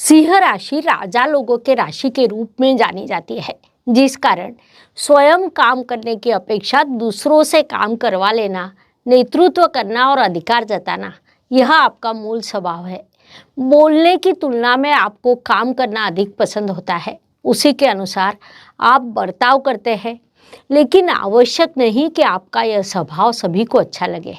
सिंह राशि राजा लोगों के राशि के रूप में जानी जाती है, जिस कारण स्वयं काम करने की अपेक्षा दूसरों से काम करवा लेना, नेतृत्व करना और अधिकार जताना यह आपका मूल स्वभाव है। बोलने की तुलना में आपको काम करना अधिक पसंद होता है। उसी के अनुसार आप बर्ताव करते हैं, लेकिन आवश्यक नहीं कि आपका यह स्वभाव सभी को अच्छा लगे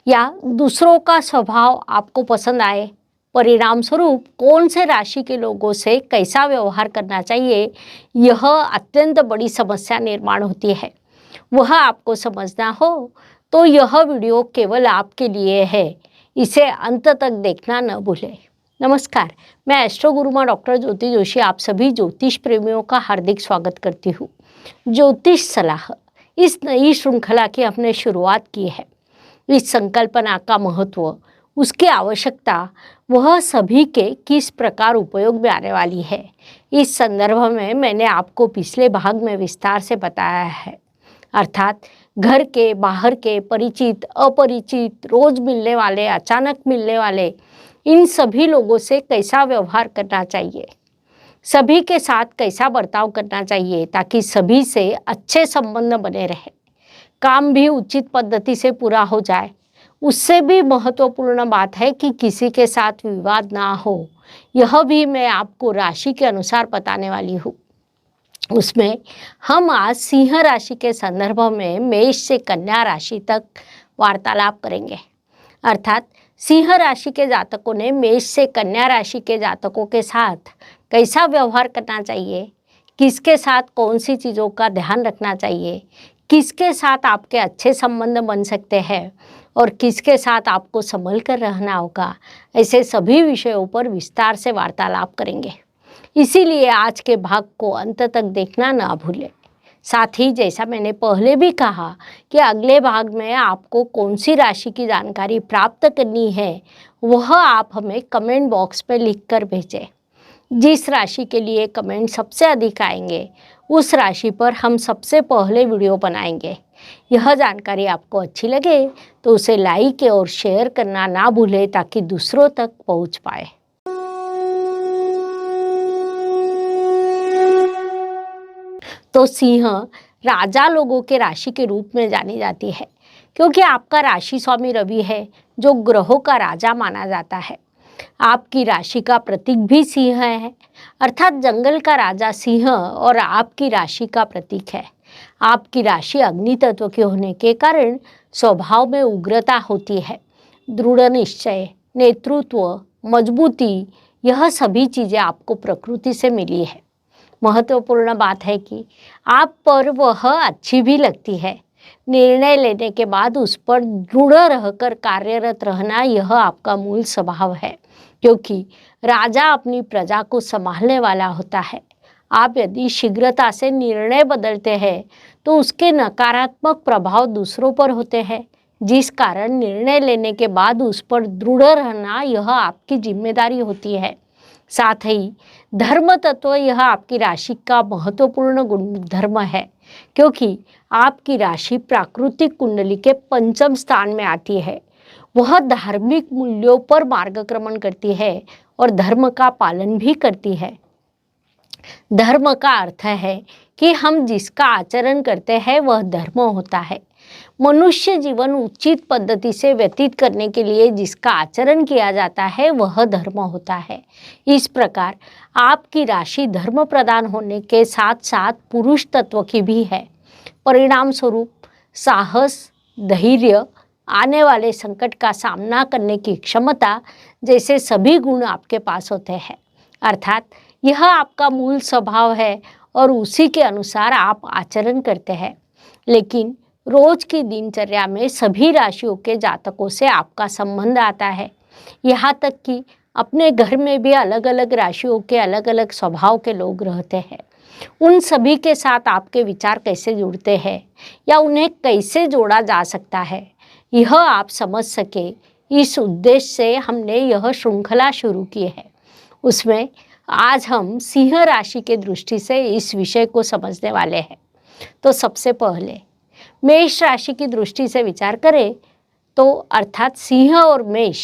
या दूसरों का स्वभाव आपको पसंद आए। परिणाम स्वरूप कौन से राशि के लोगों से कैसा व्यवहार करना चाहिए, यह अत्यंत बड़ी समस्या निर्माण होती है। वह आपको समझना हो तो यह वीडियो केवल आपके लिए है। इसे अंत तक देखना न भूलें। नमस्कार, मैं एस्ट्रो गुरुमा डॉक्टर ज्योति जोशी आप सभी ज्योतिष प्रेमियों का हार्दिक स्वागत करती हूँ। ज्योतिष सलाह इस नई श्रृंखला की हमने शुरुआत की है। इस संकल्पना का महत्व, उसकी आवश्यकता, वह सभी के किस प्रकार उपयोग में आने वाली है, इस संदर्भ में मैंने आपको पिछले भाग में विस्तार से बताया है। अर्थात घर के, बाहर के, परिचित, अपरिचित, रोज मिलने वाले, अचानक मिलने वाले, इन सभी लोगों से कैसा व्यवहार करना चाहिए, सभी के साथ कैसा बर्ताव करना चाहिए ताकि सभी से अच्छे संबंध बने रहे, काम भी उचित पद्धति से पूरा हो जाए। उससे भी महत्वपूर्ण बात है कि किसी के साथ विवाद ना हो। यह भी मैं आपको राशि के अनुसार बताने वाली हूँ। उसमें हम आज सिंह राशि के संदर्भ में मेष से कन्या राशि तक वार्तालाप करेंगे। अर्थात सिंह राशि के जातकों ने मेष से कन्या राशि के जातकों के साथ कैसा व्यवहार करना चाहिए, किसके साथ कौन सी चीज़ों का ध्यान रखना चाहिए, किसके साथ आपके अच्छे संबंध बन सकते हैं और किसके साथ आपको संभल कर रहना होगा, ऐसे सभी विषयों पर विस्तार से वार्तालाप करेंगे। इसीलिए आज के भाग को अंत तक देखना ना भूलें। साथ ही जैसा मैंने पहले भी कहा कि अगले भाग में आपको कौन सी राशि की जानकारी प्राप्त करनी है, वह आप हमें कमेंट बॉक्स में लिख कर भेजें। जिस राशि के लिए कमेंट सबसे अधिक आएंगे, उस राशि पर हम सबसे पहले वीडियो बनाएंगे। यह जानकारी आपको अच्छी लगे तो उसे लाइक और शेयर करना ना भूलें ताकि दूसरों तक पहुंच पाए। तो सिंह राजा लोगों के राशि के रूप में जानी जाती है, क्योंकि आपका राशि स्वामी रवि है, जो ग्रहों का राजा माना जाता है। आपकी राशि का प्रतीक भी सिंह है, अर्थात जंगल का राजा सिंह और आपकी राशि का प्रतीक है। आपकी राशि अग्नि तत्व के होने के कारण स्वभाव में उग्रता होती है। दृढ़ निश्चय, नेतृत्व, मजबूती, यह सभी चीज़ें आपको प्रकृति से मिली है। महत्वपूर्ण बात है कि आप पर वह अच्छी भी लगती है। निर्णय लेने के बाद उस पर दृढ़ रहकर कार्यरत रहना यह आपका मूल स्वभाव है, क्योंकि राजा अपनी प्रजा को संभालने वाला होता है। आप यदि शीघ्रता से निर्णय बदलते हैं तो उसके नकारात्मक प्रभाव दूसरों पर होते हैं, जिस कारण निर्णय लेने के बाद उस पर दृढ़ रहना यह आपकी जिम्मेदारी होती है। साथ ही धर्म तत्व यह आपकी राशि का महत्वपूर्ण गुणधर्म है, क्योंकि आपकी राशि प्राकृतिक कुंडली के पंचम स्थान में आती है। वह धार्मिक मूल्यों पर मार्गक्रमण करती है और धर्म का पालन भी करती है। धर्म का अर्थ है कि हम जिसका आचरण करते हैं वह धर्म होता है। मनुष्य जीवन उचित पद्धति से व्यतीत करने के लिए जिसका आचरण किया जाता है वह धर्म होता है। इस प्रकार आपकी राशि धर्म प्रधान होने के साथ साथ पुरुष तत्व की भी है। परिणाम स्वरूप साहस, धैर्य, आने वाले संकट का सामना करने की क्षमता जैसे सभी गुण आपके पास होते हैं। अर्थात यह आपका मूल स्वभाव है और उसी के अनुसार आप आचरण करते हैं। लेकिन रोज की दिनचर्या में सभी राशियों के जातकों से आपका संबंध आता है। यहाँ तक कि अपने घर में भी अलग अलग राशियों के अलग अलग स्वभाव के लोग रहते हैं। उन सभी के साथ आपके विचार कैसे जुड़ते हैं या उन्हें कैसे जोड़ा जा सकता है, यह आप समझ सके, इस उद्देश्य से हमने यह श्रृंखला शुरू की है। उसमें आज हम सिंह राशि के दृष्टि से इस विषय को समझने वाले हैं। तो सबसे पहले मेष राशि की दृष्टि से विचार करें तो अर्थात सिंह और मेष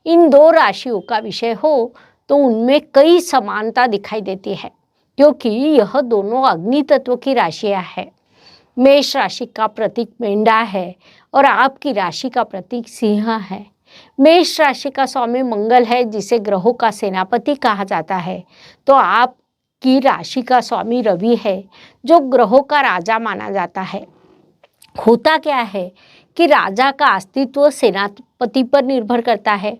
इन दो राशियों का विषय हो तो उनमें कई समानता दिखाई देती है, क्योंकि यह दोनों अग्नि तत्व की राशियां हैं। मेष राशि का प्रतीक मेंढा है और आपकी राशि का प्रतीक सिंह है। मेष राशि का स्वामी मंगल है, जिसे ग्रहों का सेनापति कहा जाता है। तो आपकी राशि का स्वामी रवि है, जो ग्रहों का राजा माना जाता है। होता क्या है कि राजा का अस्तित्व सेनापति पर निर्भर करता है,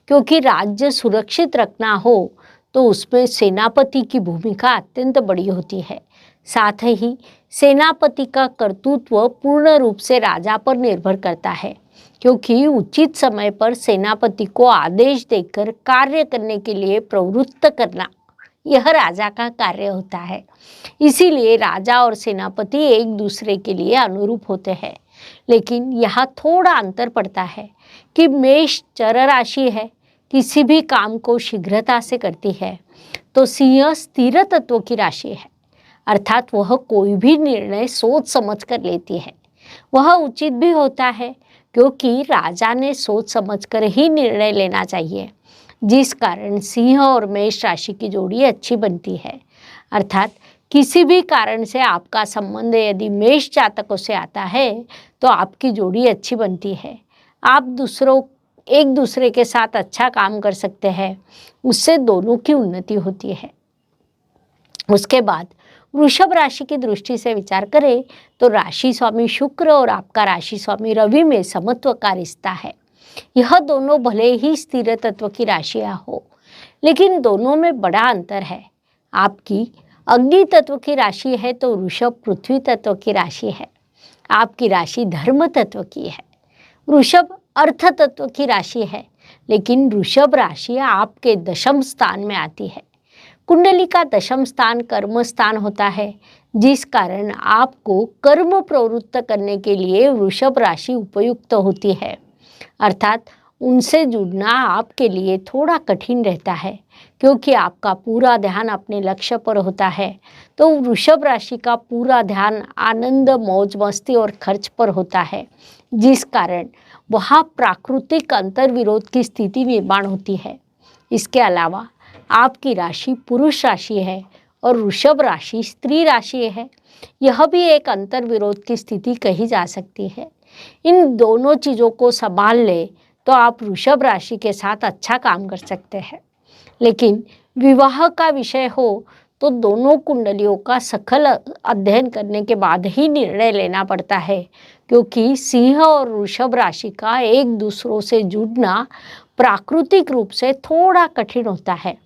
क्योंकि राज्य सुरक्षित रखना हो तो उसमें सेनापति की भूमिका अत्यंत बड़ी होती है। साथ ही सेनापति का कर्तृत्व पूर्ण रूप से राजा पर निर्भर करता है, क्योंकि उचित समय पर सेनापति को आदेश देकर कार्य करने के लिए प्रवृत्त करना यह राजा का कार्य होता है। इसीलिए राजा और सेनापति एक दूसरे के लिए अनुरूप होते हैं। लेकिन यहाँ थोड़ा अंतर पड़ता है कि मेष चर राशि है, किसी भी काम को शीघ्रता से करती है, तो सिंह स्थिर तत्व की राशि है, अर्थात वह कोई भी निर्णय सोच समझ कर लेती है। वह उचित भी होता है, क्योंकि राजा ने सोच समझकर ही निर्णय लेना चाहिए, जिस कारण सिंह और मेष राशि की जोड़ी अच्छी बनती है। अर्थात किसी भी कारण से आपका संबंध यदि मेष जातकों से आता है तो आपकी जोड़ी अच्छी बनती है। आप एक दूसरे के साथ अच्छा काम कर सकते हैं, उससे दोनों की उन्नति होती है। उसके बाद वृषभ राशि की दृष्टि से विचार करें तो राशि स्वामी शुक्र और आपका राशि स्वामी रवि में समत्व का रिश्ता है। यह दोनों भले ही स्थिर तत्व की राशियां हो, लेकिन दोनों में बड़ा अंतर है। आपकी अग्नि तत्व की राशि है तो वृषभ पृथ्वी तत्व की राशि है। आपकी राशि धर्म तत्व की है। वृषभ अर्थ तत्व की राशि है, लेकिन वृषभ राशि आपके दशम स्थान में आती है। कुंडली का दशम स्थान कर्म स्थान होता है, जिस कारण आपको कर्म प्रवृत्त करने के लिए वृषभ राशि उपयुक्त होती है। अर्थात उनसे जुड़ना आपके लिए थोड़ा कठिन रहता है, क्योंकि आपका पूरा ध्यान अपने लक्ष्य पर होता है। तो वृषभ राशि का पूरा ध्यान आनंद, मौज मस्ती और खर्च पर होता है, जिस कारण वहाँ प्राकृतिक अंतर्विरोध की स्थिति निर्माण होती है। इसके अलावा आपकी राशि पुरुष राशि है और वृषभ राशि स्त्री राशि है। यह भी एक अंतर्विरोध की स्थिति कही जा सकती है। इन दोनों चीज़ों को संभाल ले तो आप वृषभ राशि के साथ अच्छा काम कर सकते हैं। लेकिन विवाह का विषय हो तो दोनों कुंडलियों का सखल अध्ययन करने के बाद ही निर्णय लेना पड़ता है, क्योंकि सिंह और वृषभ राशि का एक दूसरों से जुड़ना प्राकृतिक रूप से थोड़ा कठिन होता है।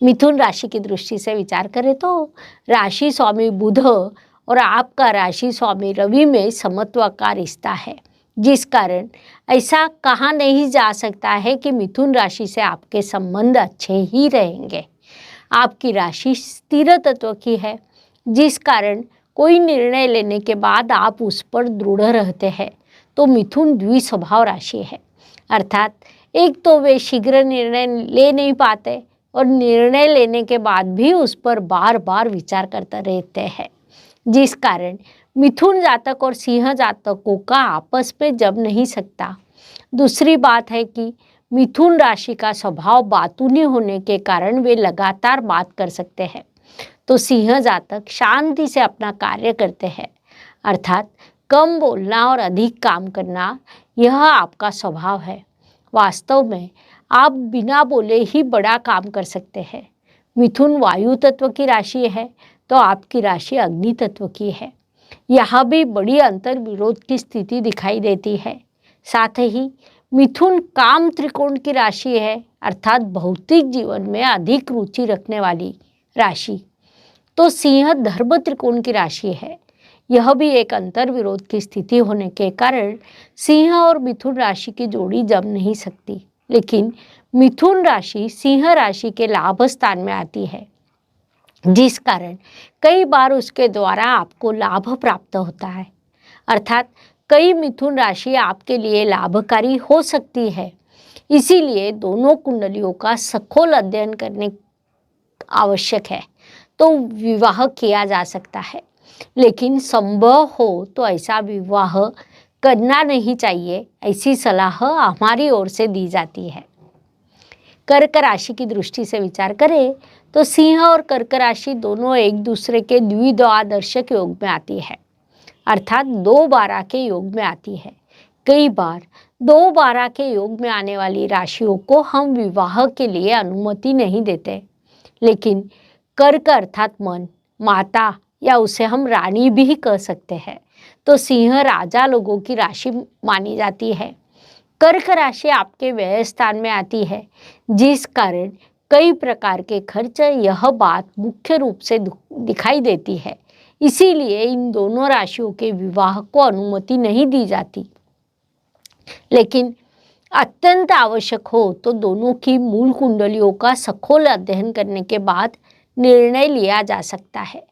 मिथुन राशि की दृष्टि से विचार करें तो राशि स्वामी बुध और आपका राशि स्वामी रवि में समत्व का रिश्ता है, जिस कारण ऐसा कहा नहीं जा सकता है कि मिथुन राशि से आपके संबंध अच्छे ही रहेंगे। आपकी राशि स्थिर तत्व की है, जिस कारण कोई निर्णय लेने के बाद आप उस पर दृढ़ रहते हैं। तो मिथुन द्विस्वभाव राशि है, अर्थात एक तो वे शीघ्र निर्णय ले नहीं पाते और निर्णय लेने के बाद भी उस पर बार बार विचार करते रहते हैं, जिस कारण मिथुन जातक और सिंह जातकों का आपस में जम नहीं सकता। दूसरी बात है कि मिथुन राशि का स्वभाव बातूनी होने के कारण वे लगातार बात कर सकते हैं, तो सिंह जातक शांति से अपना कार्य करते हैं, अर्थात कम बोलना और अधिक काम करना यह आपका स्वभाव है। वास्तव में आप बिना बोले ही बड़ा काम कर सकते हैं। मिथुन वायु तत्व की राशि है तो आपकी राशि अग्नि तत्व की है। यहाँ भी बड़ी अंतर विरोध की स्थिति दिखाई देती है। साथ ही मिथुन काम त्रिकोण की राशि है, अर्थात भौतिक जीवन में अधिक रुचि रखने वाली राशि। तो सिंह धर्म त्रिकोण की राशि है। यह भी एक अंतर विरोध की स्थिति होने के कारण सिंह और मिथुन राशि की जोड़ी जम नहीं सकती। लेकिन मिथुन राशि सिंह राशि के लाभ स्थान में आती है, जिस कारण कई बार उसके द्वारा आपको लाभ प्राप्त होता है। अर्थात कई मिथुन राशि आपके लिए लाभकारी हो सकती है। इसीलिए दोनों कुंडलियों का सखोल अध्ययन करने आवश्यक है, तो विवाह किया जा सकता है। लेकिन संभव हो तो ऐसा विवाह करना नहीं चाहिए, ऐसी सलाह हमारी ओर से दी जाती है। कर्क राशि की दृष्टि से विचार करें तो सिंह और कर्क राशि दोनों एक दूसरे के द्विद्वादर्शक योग में आती है, अर्थात 2/12 के योग में आती है। कई बार 2/12 के योग में आने वाली राशियों को हम विवाह के लिए अनुमति नहीं देते, लेकिन कर्क अर्थात मन, माता या उसे हम रानी भी कह सकते हैं, तो सिंह राजा लोगों की राशि मानी जाती है। कर्क राशि आपके व्यय स्थान में आती है, जिस कारण कई प्रकार के खर्च, यह बात मुख्य रूप से दिखाई देती है। इसीलिए इन दोनों राशियों के विवाह को अनुमति नहीं दी जाती, लेकिन अत्यंत आवश्यक हो तो दोनों की मूल कुंडलियों का सखोल अध्ययन करने के बाद निर्णय लिया जा सकता है।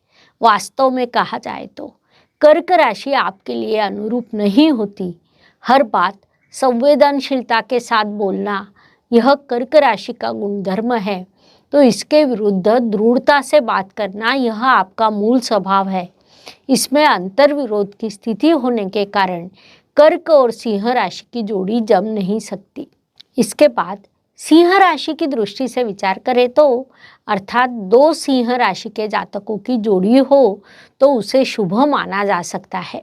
वास्तव में कहा जाए तो कर्क राशि आपके लिए अनुरूप नहीं होती। हर बात संवेदनशीलता के साथ बोलना यह कर्क राशि का गुणधर्म है, तो इसके विरुद्ध दृढ़ता से बात करना यह आपका मूल स्वभाव है। इसमें अंतर्विरोध की स्थिति होने के कारण कर्क और सिंह राशि की जोड़ी जम नहीं सकती। इसके बाद सिंह राशि की दृष्टि से विचार करें तो अर्थात 2 सिंह राशि के जातकों की जोड़ी हो तो उसे शुभ माना जा सकता है,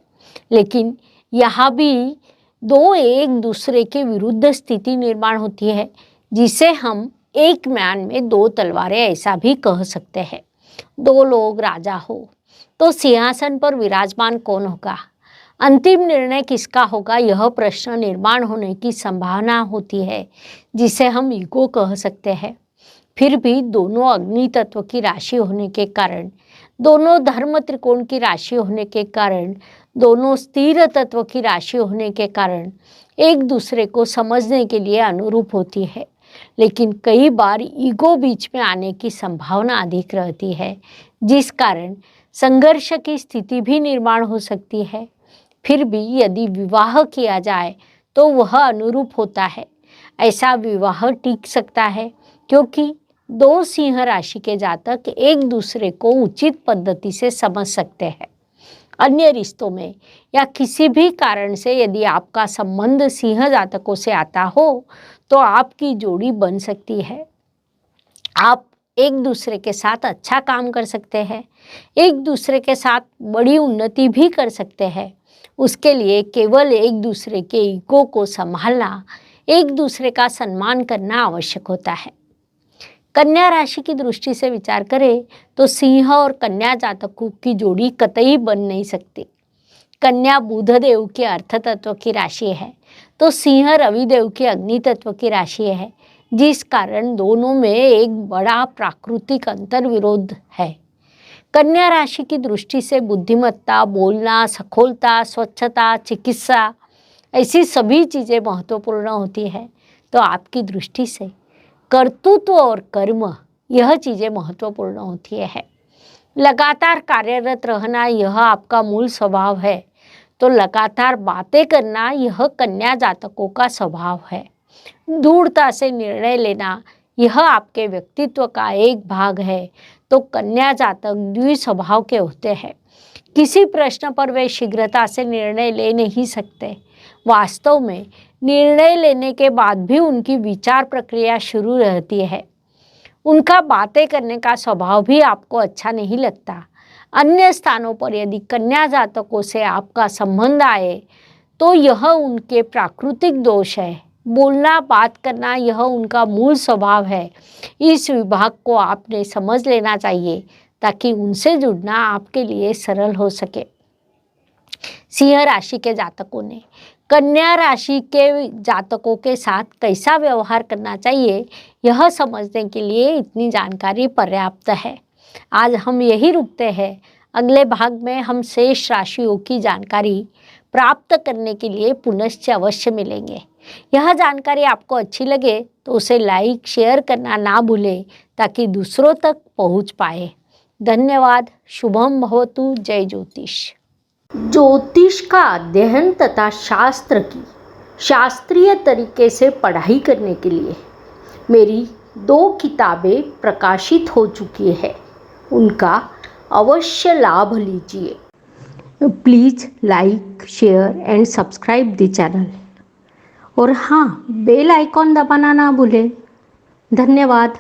लेकिन यहाँ भी 2 एक दूसरे के विरुद्ध स्थिति निर्माण होती है, जिसे हम एक म्यान में 2 तलवारें ऐसा भी कह सकते हैं। 2 लोग राजा हो तो सिंहासन पर विराजमान कौन होगा, अंतिम निर्णय किसका होगा, यह प्रश्न निर्माण होने की संभावना होती है, जिसे हम ईगो कह सकते हैं। फिर भी दोनों अग्नि तत्व की राशि होने के कारण, दोनों धर्म त्रिकोण की राशि होने के कारण, दोनों स्थिर तत्व की राशि होने के कारण एक दूसरे को समझने के लिए अनुरूप होती है, लेकिन कई बार ईगो बीच में आने की संभावना अधिक रहती है, जिस कारण संघर्ष की स्थिति भी निर्माण हो सकती है। फिर भी यदि विवाह किया जाए तो वह अनुरूप होता है। ऐसा विवाह टिक सकता है क्योंकि 2 सिंह राशि के जातक एक दूसरे को उचित पद्धति से समझ सकते हैं। अन्य रिश्तों में या किसी भी कारण से यदि आपका संबंध सिंह जातकों से आता हो तो आपकी जोड़ी बन सकती है। आप एक दूसरे के साथ अच्छा काम कर सकते हैं, एक दूसरे के साथ बड़ी उन्नति भी कर सकते हैं। उसके लिए केवल एक दूसरे के ईगो को संभालना, एक दूसरे का सम्मान करना आवश्यक होता है। कन्या राशि की दृष्टि से विचार करें तो सिंह और कन्या जातकों की जोड़ी कतई बन नहीं सकती। कन्या बुध देव के अर्थ तत्व की राशि है, तो सिंह रवि देव के अग्नि तत्व की राशि है, जिस कारण दोनों में एक बड़ा प्राकृतिक अंतर्विरोध है। कन्या राशि की दृष्टि से बुद्धिमत्ता, बोलना, सखोलता, स्वच्छता, चिकित्सा, ऐसी सभी चीज़ें महत्वपूर्ण होती है, तो आपकी दृष्टि से कर्तृत्व और कर्म यह चीज़ें महत्वपूर्ण होती है। लगातार कार्यरत रहना यह आपका मूल स्वभाव है, तो लगातार बातें करना यह कन्या जातकों का स्वभाव है। दृढ़ता से निर्णय लेना यह आपके व्यक्तित्व का एक भाग है, तो कन्या जातक द्विस्वभाव के होते हैं। किसी प्रश्न पर वे शीघ्रता से निर्णय ले नहीं सकते। वास्तव में निर्णय लेने के बाद भी उनकी विचार प्रक्रिया शुरू रहती है। उनका बातें करने का स्वभाव भी आपको अच्छा नहीं लगता। अन्य स्थानों पर यदि कन्या जातकों से आपका संबंध आए तो यह उनके प्राकृतिक दोष है। बोलना, बात करना यह उनका मूल स्वभाव है। इस विभाग को आपने समझ लेना चाहिए ताकि उनसे जुड़ना आपके लिए सरल हो सके। सिंह राशि के जातकों ने कन्या राशि के जातकों के साथ कैसा व्यवहार करना चाहिए, यह समझने के लिए इतनी जानकारी पर्याप्त है। आज हम यही रुकते हैं। अगले भाग में हम शेष राशियों की जानकारी प्राप्त करने के लिए पुनश्च अवश्य मिलेंगे। यह जानकारी आपको अच्छी लगे तो उसे लाइक, शेयर करना ना भूलें ताकि दूसरों तक पहुंच पाए। धन्यवाद। शुभम भवतु। जय ज्योतिष। ज्योतिष का अध्ययन तथा शास्त्र की शास्त्रीय तरीके से पढ़ाई करने के लिए मेरी 2 किताबें प्रकाशित हो चुकी है, उनका अवश्य लाभ लीजिए। Please like, share and subscribe the channel, और हाँ, बेल आइकॉन दबाना ना भूलें। धन्यवाद।